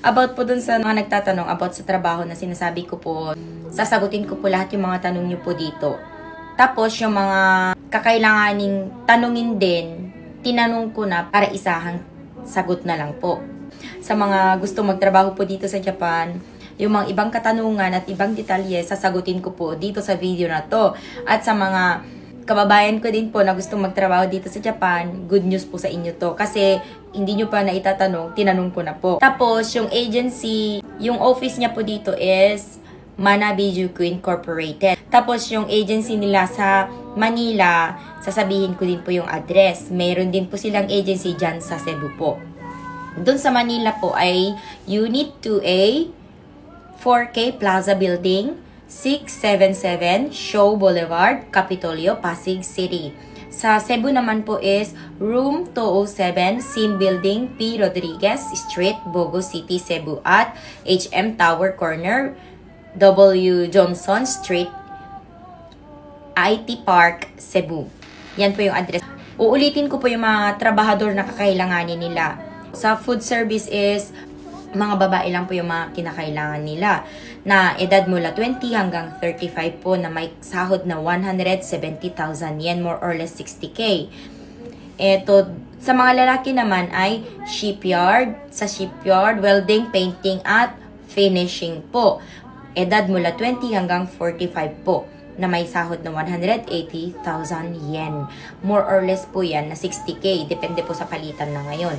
About po dun sa mga nagtatanong about sa trabaho na sinasabi ko po, sasagutin ko po lahat yung mga tanong nyo po dito. Tapos yung mga kakailanganing tanungin din, tinanong ko na para isahang sagot na lang po. Sa mga gusto magtrabaho po dito sa Japan, yung mga ibang katanungan at ibang detalye, sasagutin ko po dito sa video na to. At sa mga kababayan ko din po na gusto magtrabaho dito sa Japan, good news po sa inyo to. Kasi hindi nyo pa na itatanong, tinanong ko na po. Tapos yung agency, yung office niya po dito is Manabijuku Incorporated. Tapos yung agency nila sa Manila, sasabihin ko din po yung address. Meron din po silang agency dyan sa Cebu po. Doon sa Manila po ay Unit 2A, 4K Plaza Building, 677 Show Boulevard, Capitolio, Pasig City. Sa Cebu naman po is Room 207, Sim Building, P. Rodriguez Street, Bogo City, Cebu at HM Tower Corner, W. Johnson Street, IT Park, Cebu. Yan po yung address. Uulitin ko po yung mga trabahador na kakailanganin nila. Sa food service is mga babae lang po yung mga kinakailangan nila na edad mula 20 hanggang 35 po na may sahod na 170,000 yen, more or less 60k. Eto, sa mga lalaki naman ay shipyard, sa shipyard, welding, painting at finishing po. Edad mula 20 hanggang 45 po na may sahod na 180,000 yen. More or less po yan na 60k, depende po sa palitan na ngayon.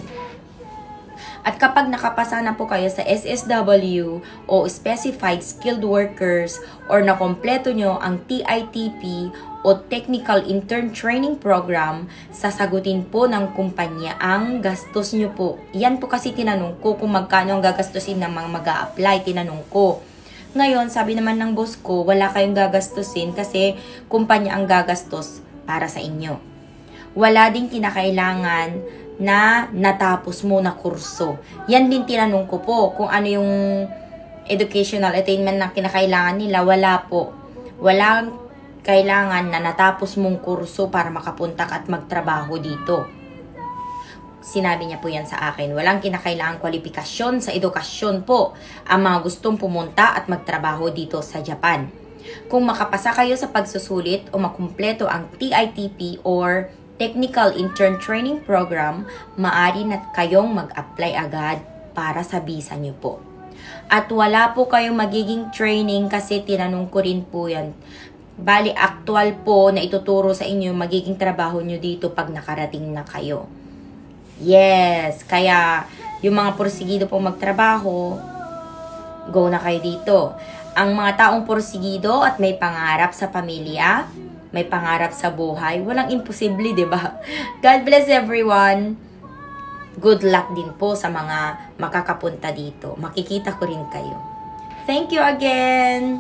At kapag nakapasa na po kayo sa SSW o Specified Skilled Workers or nakompleto nyo ang TITP o Technical Intern Training Program, sasagutin po ng kumpanya ang gastos nyo po. Yan po kasi tinanong ko kung magkano ang gagastusin ng mga mag-a-apply, tinanong ko. Ngayon, sabi naman ng boss ko, wala kayong gagastusin kasi kumpanya ang gagastos para sa inyo. Wala ding kinakailangan na natapos mo na kurso. Yan din tinanong ko po kung ano yung educational attainment na kinakailangan nila. Wala po. Walang kailangan na natapos mong kurso para makapunta ka at magtrabaho dito. Sinabi niya po yan sa akin. Walang kinakailangan kwalifikasyon sa edukasyon po ang mga gustong pumunta at magtrabaho dito sa Japan. Kung makapasa kayo sa pagsusulit o makumpleto ang TITP or Technical Intern Training Program, maaari na kayong mag-apply agad para sa visa nyo po. At wala po kayong magiging training kasi tinanong ko rin po yan. Bali, actual po na ituturo sa inyo magiging trabaho nyo dito pag nakarating na kayo. Yes, kaya yung mga porsigido po magtrabaho, go na kayo dito. Ang mga taong porsigido at may pangarap sa pamilya, may pangarap sa buhay, walang imposible, diba? God bless everyone. Good luck din po sa mga makakapunta dito. Makikita ko rin kayo. Thank you again.